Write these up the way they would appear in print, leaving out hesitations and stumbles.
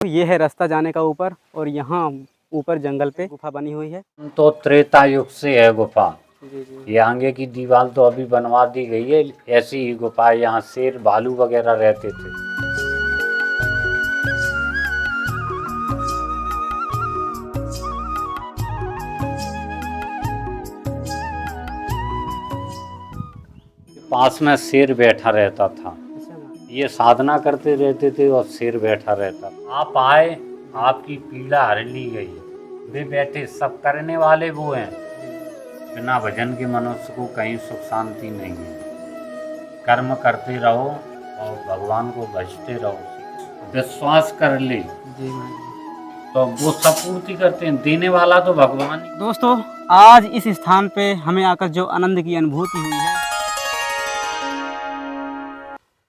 तो ये है रास्ता जाने का ऊपर, और यहाँ ऊपर जंगल पे गुफा बनी हुई है। तो त्रेता युग से है गुफा। जी जी। ये आगे की दीवार तो अभी बनवा दी गई है, ऐसी ही गुफा है। यहाँ शेर भालू वगैरह रहते थे। पास में शेर बैठा रहता था। ये साधना करते रहते थे और शेर बैठा रहता। आप आए, आपकी पीड़ा हर ली गई। वे बैठे, सब करने वाले वो हैं। बिना भजन के मनुष्य को कहीं सुख शांति नहीं है। कर्म करते रहो और भगवान को भजते रहो। विश्वास कर ले जी तो वो सब पूर्ति करते हैं। देने वाला तो भगवान ही। दोस्तों, आज इस स्थान पे हमें आकर जो आनंद की अनुभूति हुई है।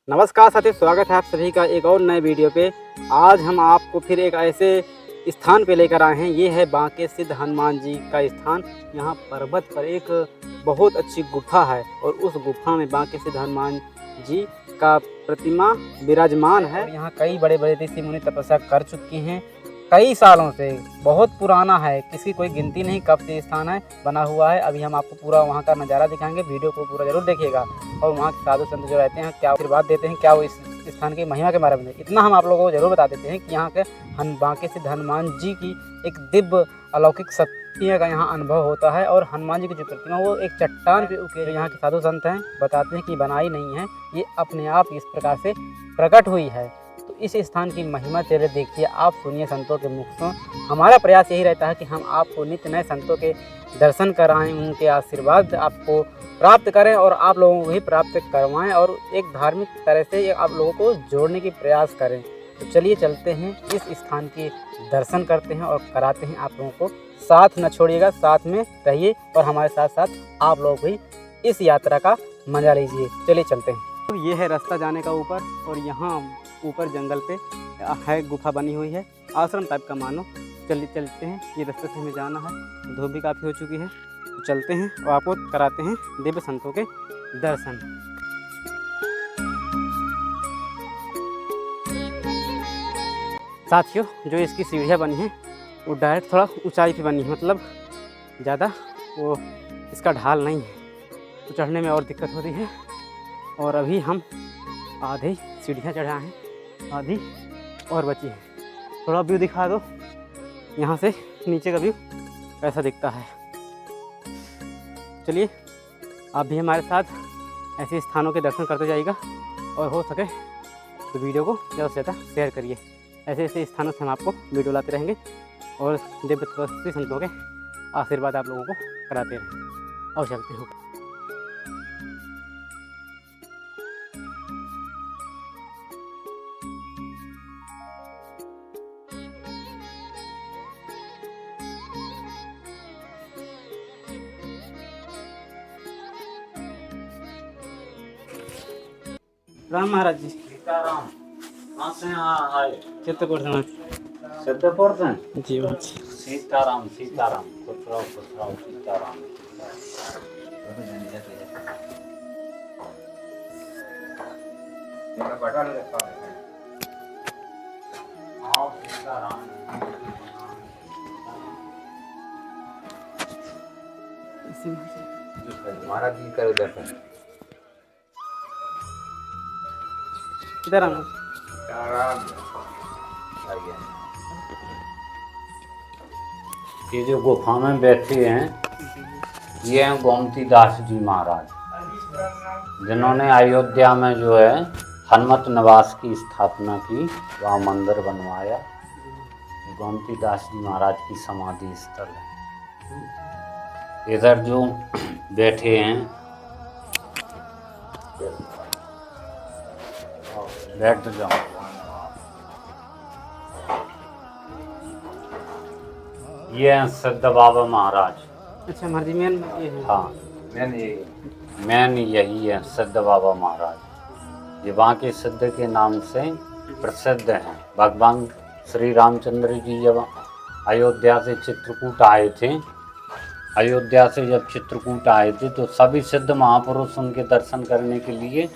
नमस्कार साथियों, स्वागत है आप सभी का एक और नए वीडियो पे। आज हम आपको फिर एक ऐसे स्थान पे लेकर आए हैं। ये है बांके सिद्ध हनुमान जी का स्थान। यहाँ पर्वत पर एक बहुत अच्छी गुफा है, और उस गुफा में बांके सिद्ध हनुमान जी का प्रतिमा विराजमान है। यहाँ कई बड़े बड़े ऋषि मुनि तपस्या कर चुके हैं कई सालों से। बहुत पुराना है, किसी कोई गिनती नहीं कब से स्थान है बना हुआ है। अभी हम आपको पूरा वहाँ का नज़ारा दिखाएंगे, वीडियो को पूरा जरूर देखिएगा। और वहाँ के साधु संत जो रहते हैं क्या आशीर्वाद देते हैं, क्या वो इस स्थान की महिमा के बारे में इतना हम आप लोगों को जरूर बता देते हैं कि यहाँ के बांके सिद्ध हनुमान जी की एक दिव्य अलौकिक शक्तियों का यहाँ अनुभव होता है। और हनुमान जी की जो प्रतिमा वो एक चट्टान पे उकेरे, यहाँ के साधु संत हैं बताते हैं कि बनाई नहीं है, ये अपने आप इस प्रकार से प्रकट हुई है। तो इस स्थान की महिमा चलिए देखिए, आप सुनिए संतों के मुख से। हमारा प्रयास यही रहता है कि हम आपको नित्य नए संतों के दर्शन कराएं, उनके आशीर्वाद आपको प्राप्त करें और आप लोगों को भी प्राप्त करवाएं, और एक धार्मिक तरह से आप लोगों को जोड़ने की प्रयास करें। तो चलिए चलते हैं, इस स्थान के दर्शन करते हैं और कराते हैं आप लोगों को। साथ न छोड़िएगा, साथ में रहिए और हमारे साथ साथ आप लोग भी इस यात्रा का मजा लीजिए। चलिए चलते हैं। तो ये है रास्ता जाने का ऊपर, और यहाँ ऊपर जंगल पे है गुफा बनी हुई है, आश्रम टाइप का मानो। चलिए चलते हैं, ये रास्ते से हमें जाना है। धूप भी काफ़ी हो चुकी है, तो चलते हैं और आपको कराते हैं दिव्य संतों के दर्शन। साथियों, जो इसकी सीढ़ियाँ बनी हैं वो डायरेक्ट थोड़ा ऊंचाई पे बनी है, मतलब ज़्यादा वो इसका ढाल नहीं है, तो चढ़ने में और दिक्कत होती है। और अभी हम आधी सीढ़ियाँ चढ़ा हैं, आधी और बची है। थोड़ा व्यू दिखा दो, यहाँ से नीचे का व्यू कैसा दिखता है। चलिए आप भी हमारे साथ ऐसे स्थानों के दर्शन करते जाइएगा, और हो सके तो वीडियो को ज़्यादा से ज़्यादा शेयर करिए। ऐसे ऐसे स्थानों से हम आपको वीडियो लाते रहेंगे और दिव्य तपस्वी संतों के आशीर्वाद आप लोगों को कराते रहेंगे। और चलते हो। राम महाराज जी। सीताराम। कहाँ से आए? चित्रकूट से। सिद्धपुर से जी सीताराम सीताराम। खुश रहो सीताराम। आओ सीताराम। महाराज जी करो दर्शन। सीताराम। ये जो गुफा में बैठे हैं, ये हैं गोमती दास जी महाराज, जिन्होंने अयोध्या में जो है हनुमत निवास की स्थापना की, वहाँ मंदिर बनवाया। गोमती दास जी महाराज की समाधि स्थल है। इधर जो बैठे हैं, बैठ जाओ। ये हैं सिद्ध बाबा महाराज। अच्छा महाराज जी, मेन ये है। हाँ, मैन यही है सिद्ध बाबा महाराज। ये बांके सिद्ध के नाम से प्रसिद्ध हैं। भगवान श्री रामचंद्र जी जब अयोध्या से चित्रकूट आए थे, तो सभी सिद्ध महापुरुष उनके दर्शन करने के लिए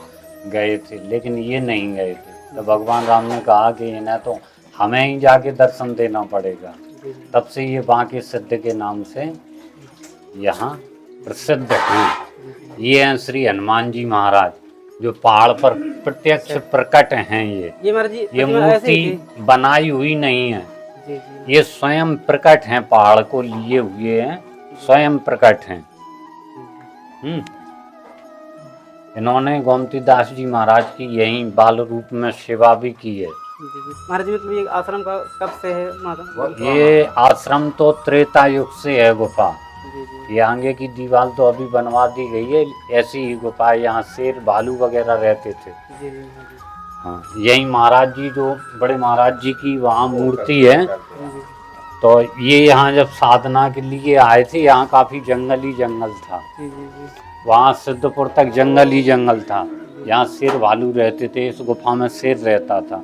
गए थे, लेकिन ये नहीं गए थे। तो भगवान राम ने कहा कि इन्हें तो हमें ही जाके दर्शन देना पड़ेगा। जी, तब से ये बांके सिद्ध के नाम से यहाँ प्रसिद्ध हैं। ये हैं श्री हनुमान जी महाराज, जो पहाड़ पर प्रत्यक्ष प्रकट हैं। ये महाराज जी ये प्रतिमा ऐसे ही मूर्ति बनाई हुई नहीं है, जी जी ये स्वयं प्रकट हैं, पहाड़ को लिए हुए हैं, स्वयं प्रकट हैं। इन्होंने गोमती दास जी महाराज की यही बाल रूप में सेवा भी की है। महाराज जी मतलब ये आश्रम का कब से है माता? ये आश्रम तो त्रेता युग से है गुफा। जी जी ये आगे की दीवार तो अभी बनवा दी गई है, ऐसी ही गुफा है। यहाँ शेर भालू वगैरह रहते थे। जी जी जी हाँ, यही महाराज जी, जो बड़े महाराज जी की वहाँ मूर्ति है। जी तो ये यहाँ जब साधना के लिए आए थे, यहाँ काफी जंगल ही जंगल था। जी जी जी वहाँ सिद्धपुर तक जंगल ही जंगल था। यहाँ शेर भालू रहते थे, इस गुफा में शेर रहता था।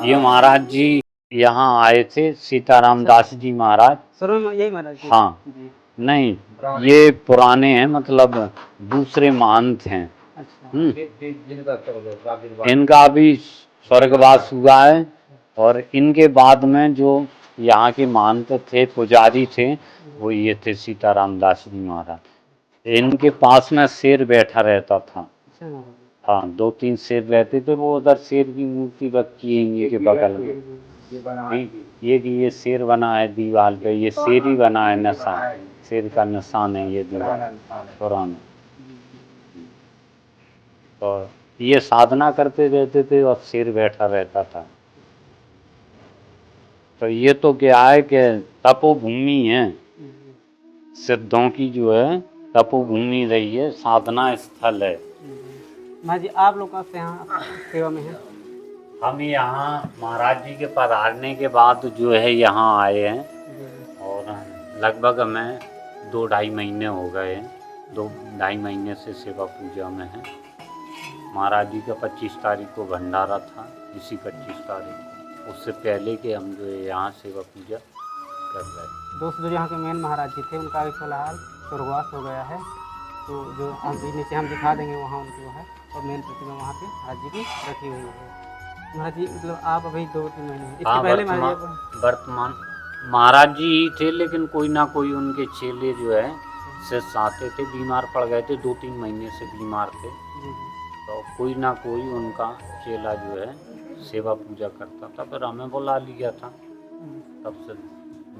ये महाराज जी यहाँ आए थे, सीताराम दास जी महाराज। शुरू में यही महाराज जी? हाँ, जी नहीं, ये पुराने हैं, मतलब दूसरे महंत हैं। अच्छा इनका भी स्वर्गवास हुआ है। और इनके बाद में जो यहाँ के महंत थे, पुजारी थे, वो ये थे सीताराम दास जी महाराज। इनके पास में शेर बैठा रहता था। अच्छा महाराज जी। हाँ, 2-3 शेर रहते थे। वो उधर शेर की मूर्ति रखी है ये के बगल में। ये शेर बना है दीवार पे, ये शेर ही बना है, निशान शेर का निशान है ये दीवार पुराना। तो ये साधना करते रहते थे और शेर बैठा रहता था। तो ये तो क्या है कि तपोभूमि है, सिद्धों की जो है तपोभूमि रही है, साधना स्थल है। महाराज जी आप लोग कब से यहाँ सेवा में हैं? हम यहाँ महाराज जी के पधारने के बाद जो है यहाँ आए हैं, और लगभग हमें 2-2.5 महीने हो गए हैं। 2-2.5 महीने से सेवा पूजा में है। महाराज जी का 25 तारीख को भंडारा था, इसी 25 तारीख को। उससे पहले के हम जो है यहाँ सेवा पूजा कर रहे हैं। दोस्त जो यहाँ के मेन महाराज जी थे उनका भी फिलहाल स्वर्गवास हो गया है। तो जो हम भी नीचे हम दिखा देंगे वहाँ उनकी वो है, और मेन प्रतिमा वहाँ पे महाराज जी की रखी हुई है। महाराज जी मतलब आप अभी 2-3 महीने इसके हाँ, पहले महाराज जी वर्तमान महाराज जी ही थे, लेकिन कोई ना कोई उनके चेले जो है शिष्य आते थे। बीमार पड़ गए थे, 2-3 महीने से बीमार थे। तो कोई ना कोई उनका चेला जो है सेवा पूजा करता था, फिर हमें बुला लिया था। तब से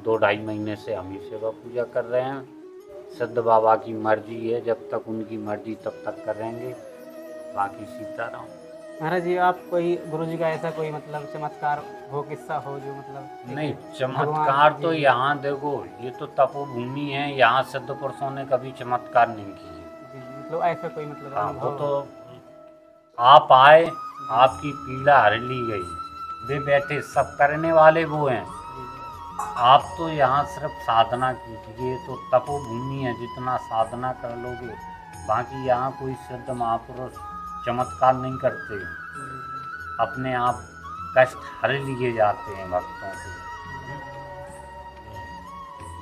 2-2.5 महीने से हम ही सेवा पूजा कर रहे हैं। सिद्ध बाबा की मर्जी है, जब तक उनकी मर्जी तब तक करेंगे, बाकी सीताराम। महाराज जी आप कोई गुरु जी का ऐसा कोई मतलब चमत्कार हो, किस्सा हो जो मतलब नहीं, चमत्कार तो यहाँ देखो, ये तो तपोभूमि है, यहाँ सिद्ध पुरुषों ने कभी चमत्कार नहीं किए। मतलब ऐसा कोई मतलब हाँ, वो अनुभव तो आप आए, आपकी पीड़ा हर ली गई, वे बैठे, सब करने वाले वो हैं। आप तो यहाँ सिर्फ साधना कीजिए, तो तपोभूमि है, जितना साधना कर लोगे। बाकी यहाँ कोई सिद्ध महापुरुष चमत्कार नहीं करते, अपने आप कष्ट हर लिए जाते हैं भक्तों के।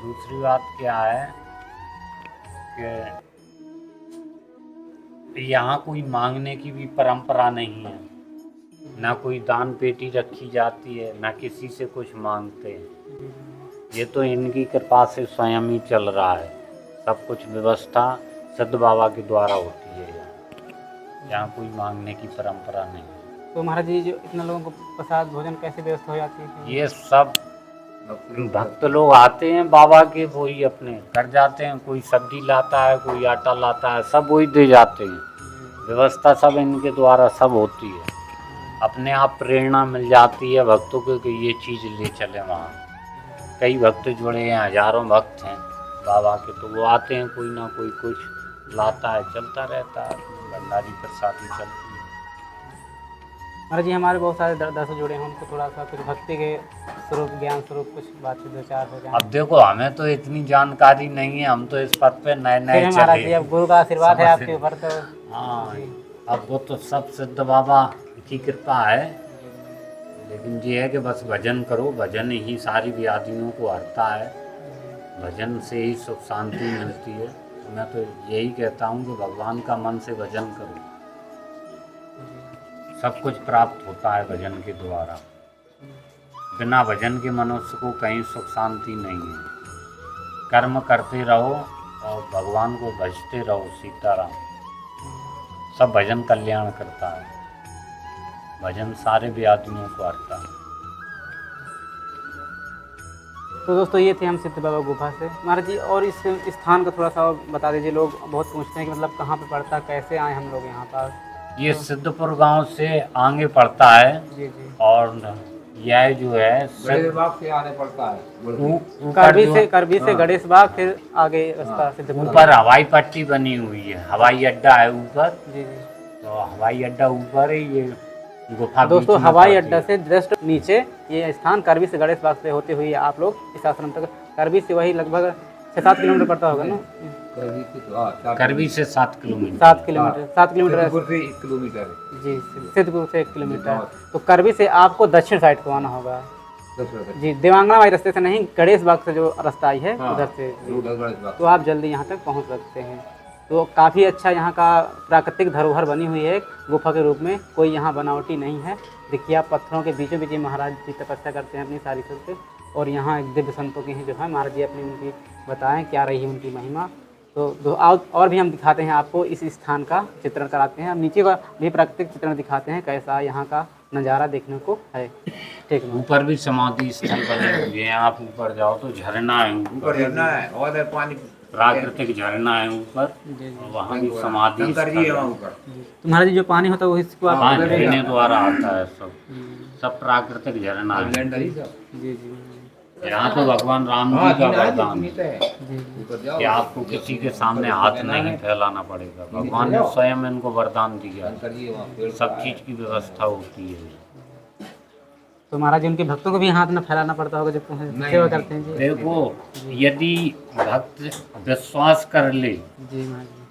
दूसरी बात क्या है कि यहाँ कोई मांगने की भी परंपरा नहीं है, ना कोई दान पेटी रखी जाती है, ना किसी से कुछ मांगते हैं। ये तो इनकी कृपा से स्वयं ही चल रहा है। सब कुछ व्यवस्था सिद्ध बाबा के द्वारा होती है। यहाँ कोई मांगने की परंपरा नहीं है। तो महाराज जी जो इतना लोगों को प्रसाद भोजन कैसे व्यवस्था हो जाती है? ये सब भक्त लोग आते हैं बाबा के, वही अपने कर जाते हैं। कोई सब्जी लाता है, कोई आटा लाता है, सब वही दे जाते हैं। व्यवस्था सब इनके द्वारा सब होती है। अपने आप प्रेरणा मिल जाती है भक्तों को कि ये चीज़ ले चले वहाँ। कई भक्त जुड़े हैं, हजारों भक्त हैं बाबा के, तो वो आते हैं, कोई ना कोई कुछ लाता है, चलता रहता है, भंडारी प्रसादी चलती है। महाराज जी हमारे बहुत सारे दर्शक जुड़े हैं, उनको थोड़ा सा कुछ भक्ति के स्वरूप, ज्ञान स्वरूप कुछ बातचीत 2-4 हो जाए। अब देखो, हमें तो इतनी जानकारी नहीं है, हम तो इस पद पे नए नए महाराज जी चले। अब गुरु का आशीर्वाद है आपके ऊपर तो। हाँ, अब वो तो सब सिद्ध बाबा की कृपा है। लेकिन ये है कि बस भजन करो, भजन ही सारी व्याधियों को हरता है, भजन से ही सुख शांति मिलती है। तो मैं तो यही कहता हूँ कि भगवान का मन से भजन करो, सब कुछ प्राप्त होता है भजन के द्वारा। बिना भजन के मनुष्य को कहीं सुख शांति नहीं है। कर्म करते रहो और भगवान को भजते रहो। सीताराम। सब भजन कल्याण करता है। भजन सारे व्याधियों को हरता है। तो दोस्तों ये थे हम सिद्ध बाबा गुफा से। महाराज जी और इस स्थान का थोड़ा सा बता दीजिए। लोग बहुत पूछते हैं कि मतलब कहाँ पे पड़ता, कैसे आए हम लोग यहाँ पर। ये सिद्धपुर गांव से आगे पड़ता है। जी जी। और यह जो है बड़े बाग से आने पड़ता है। करबी से गणेश बाग, फिर आगे रास्ता सिद्धपुर। ऊपर हवाई पट्टी बनी हुई है, हवाई अड्डा है ऊपर। जी जी। तो हवाई अड्डा ऊपर है, ये गुफा दोस्तों बीच में हवाई पड़ती अड्डा है। से जस्ट नीचे ये स्थान करबी से गणेश बाग से होते हुए आप लोग इस आश्रम तक। करबी से वही लगभग 6-7 किलोमीटर पड़ता होगा ना। करबी से 7 किलोमीटर। 7 किलोमीटर 7 किलोमीटर सिद्धपुर से 1 किलोमीटर है। जी। सिद्धपुर से 1 किलोमीटर। तो करबी से आपको दक्षिण साइड को आना होगा। जी, देवांगना वाले रास्ते से नहीं, गणेश बाग से जो रास्ता आई है उधर से। तो आप जल्दी यहाँ तक पहुँच सकते हैं। तो काफ़ी अच्छा यहाँ का प्राकृतिक धरोहर बनी हुई है गुफा के रूप में। कोई यहाँ बनावटी नहीं है। देखिए आप पत्थरों के बीचों बीच महाराज जी तपस्या करते हैं अपनी सारी से। और यहाँ एक दिव्य संतों की जो है महाराज जी अपनी उनकी बताएं क्या रही है उनकी महिमा। तो और भी हम दिखाते हैं आपको, इस स्थान का चित्रण कराते हैं। हम नीचे का भी प्राकृतिक चित्रण दिखाते हैं कैसा यहाँ का नज़ारा देखने को है। ठीक है। ऊपर भी समाधि स्थल बने हुए हैं। आप ऊपर जाओ तो झरना है, ऊपर झरना है और पानी प्राकृतिक झरना है ऊपर। और वहाँ भी समाधि स्थल है। तो महाराज जी जो पानी होता है वो इसको आप। हाँ, झरने द्वारा आता है सब प्राकृतिक झरना है। जी जी। यहाँ तो भगवान राम जी का वरदान है कि आपको किसी के सामने हाथ नहीं फैलाना पड़ेगा। भगवान ने स्वयं इनको वरदान दिया। सब चीज की व्यवस्था होती है। तो महाराज जी उनके भक्तों को भी हाथ न फैलाना पड़ता होगा जब सेवा करते हैं। जी देखो, यदि भक्त विश्वास कर ले जी महाराज जी।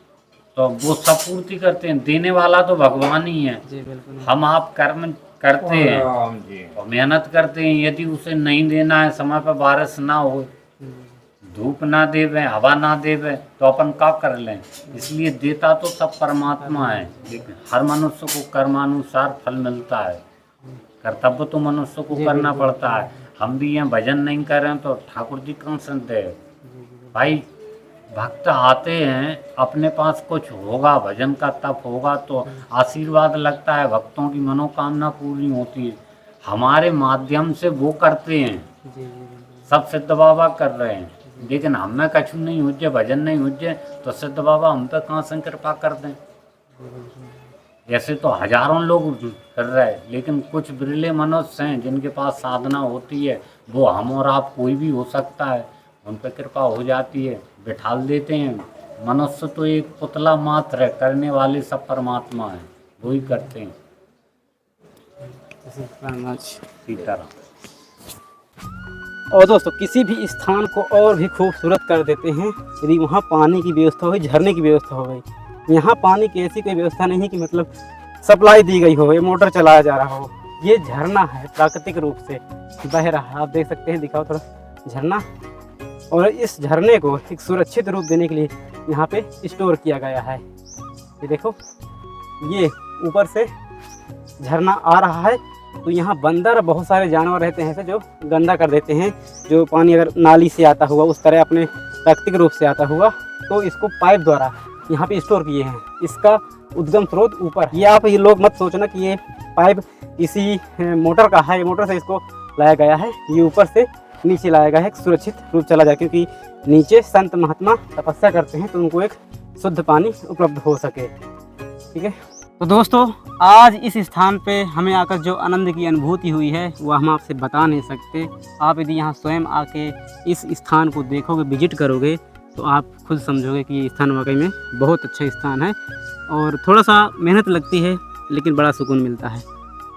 तो वो सब पूर्ति करते हैं। देने वाला तो भगवान ही है। जी बिल्कुल। हम आप कर्म करते हैं और मेहनत करते हैं। यदि उसे नहीं देना है, समय पर बारिश ना हो, धूप ना देवे, हवा ना देवे, तो अपन क्या कर लें। इसलिए देता तो सब परमात्मा है, लेकिन हर मनुष्य को कर्मानुसार फल मिलता है। कर्तव्य तो मनुष्य को करना पड़ता है। हम भी यहाँ भजन नहीं कर रहे हैं तो ठाकुर जी कौन सुनते हैं भाई। भक्त आते हैं, अपने पास कुछ होगा, भजन का तप होगा तो आशीर्वाद लगता है, भक्तों की मनोकामना पूरी होती है। हमारे माध्यम से वो करते हैं। सब सिद्ध बाबा कर रहे हैं, लेकिन हमें कछु नहीं हुज्जे, भजन नहीं हुज्जे, तो सिद्ध बाबा हम पे कहाँ से कृपा कर दें। ऐसे तो हजारों लोग कर रहे हैं, लेकिन कुछ बिरले मनुष्य हैं जिनके पास साधना होती है। वो हम और आप कोई भी हो सकता है, उन पर कृपा हो जाती है, बिठाल देते हैं। मनुष्य तो एक पुतला मात्र है, करने वाले सब परमात्मा है, वो ही करते हैं। सीताराम। और दोस्तों किसी भी स्थान को और भी खूबसूरत कर देते हैं यदि वहाँ पानी की व्यवस्था हो, झरने की व्यवस्था हो गई। यहाँ पानी की ऐसी कोई व्यवस्था नहीं है कि मतलब सप्लाई दी गई हो, ये मोटर चलाया जा रहा हो। ये झरना है, प्राकृतिक रूप से बह रहा है। आप देख सकते हैं, दिखाओ थोड़ा झरना। और इस झरने को एक सुरक्षित रूप देने के लिए यहाँ पे स्टोर किया गया है। ये देखो, ये ऊपर से झरना आ रहा है तो यहाँ बंदर बहुत सारे जानवर रहते हैं ऐसे जो गंदा कर देते हैं। जो पानी अगर नाली से आता हुआ उस तरह अपने प्राकृतिक रूप से आता हुआ, तो इसको पाइप द्वारा यहाँ पे स्टोर किए हैं। इसका उद्गम स्रोत ऊपर। ये आप ये लोग मत सोचना कि ये पाइप किसी मोटर का है, ये मोटर से इसको लाया गया है। ये ऊपर से नीचे लाया गया है, एक सुरक्षित रूप चला जाए, क्योंकि नीचे संत महात्मा तपस्या करते हैं तो उनको एक शुद्ध पानी उपलब्ध हो सके। ठीक है। तो दोस्तों आज इस स्थान पे हमें आकर जो आनंद की अनुभूति हुई है वो हम आपसे बता नहीं सकते। आप यदि यहाँ स्वयं आके इस स्थान को देखोगे, विजिट करोगे, तो आप खुद समझोगे कि ये स्थान वाकई में बहुत अच्छा स्थान है। और थोड़ा सा मेहनत लगती है लेकिन बड़ा सुकून मिलता है,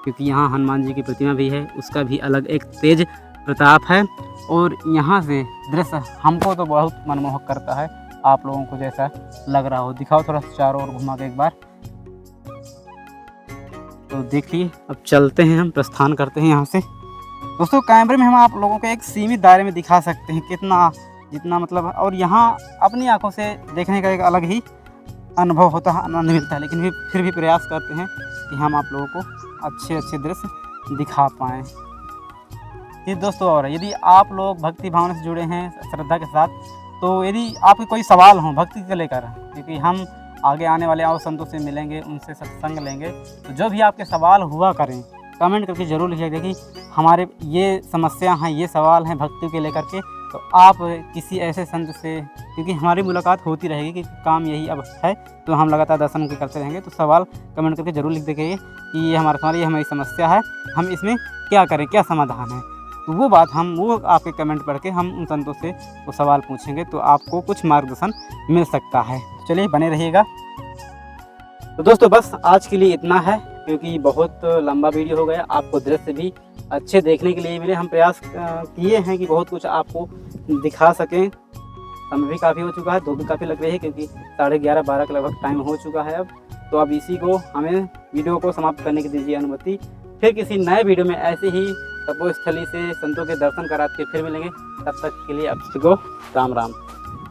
क्योंकि यहाँ हनुमान जी की प्रतिमा भी है, उसका भी अलग एक तेज प्रताप है। और यहाँ से दृश्य हमको तो बहुत मनमोहक करता है। आप लोगों को जैसा लग रहा हो, दिखाओ थोड़ा चारों ओर घुमा के एक बार। तो देखिए, अब चलते हैं, हम प्रस्थान करते हैं यहाँ से। दोस्तों कैमरे में हम आप लोगों को एक सीमित दायरे में दिखा सकते हैं कितना जितना मतलब, और यहाँ अपनी आंखों से देखने का एक अलग ही अनुभव होता है, आनंद मिलता है। लेकिन फिर भी प्रयास करते हैं कि हम आप लोगों को अच्छे अच्छे दृश्य दिखा पाएँ। चीज़ दोस्तों और है, यदि आप लोग भक्ति भावना से जुड़े हैं श्रद्धा के साथ, तो यदि आपके कोई सवाल हो भक्ति को लेकर, क्योंकि हम आगे आने वाले और संतों से मिलेंगे, उनसे सत्संग लेंगे, तो जो भी आपके सवाल हुआ करें कमेंट करके ज़रूर लिखिएगा कि हमारे ये समस्या हैं, ये सवाल हैं भक्ति के लेकर के, तो आप किसी ऐसे संत से, क्योंकि हमारी मुलाकात होती रहेगी कि काम यही अब है, तो हम लगातार दर्शन करते रहेंगे, तो सवाल कमेंट करके ज़रूर लिख देंगे कि ये हमारी समस्या है, हम इसमें क्या करें, क्या समाधान है। तो वो बात वो आपके कमेंट पढ़ के हम उन संतों से वो सवाल पूछेंगे, तो आपको कुछ मार्गदर्शन मिल सकता है। चलिए बने रहिएगा। तो दोस्तों बस आज के लिए इतना है, क्योंकि बहुत लंबा वीडियो हो गया, आपको दृश्य भी अच्छे देखने के लिए मिले। हम प्रयास किए हैं कि बहुत कुछ आपको दिखा सकें। समय भी काफ़ी हो चुका है, धूप भी काफ़ी लग रही है, क्योंकि 11:30-12 के लगभग टाइम हो चुका है अब। तो अब इसी को हमें वीडियो को समाप्त करने की दीजिए अनुमति। फिर किसी नए वीडियो में ऐसे ही तपोस्थली से संतों के दर्शन करा के फिर मिलेंगे। तब तक के लिए आप सबको राम राम।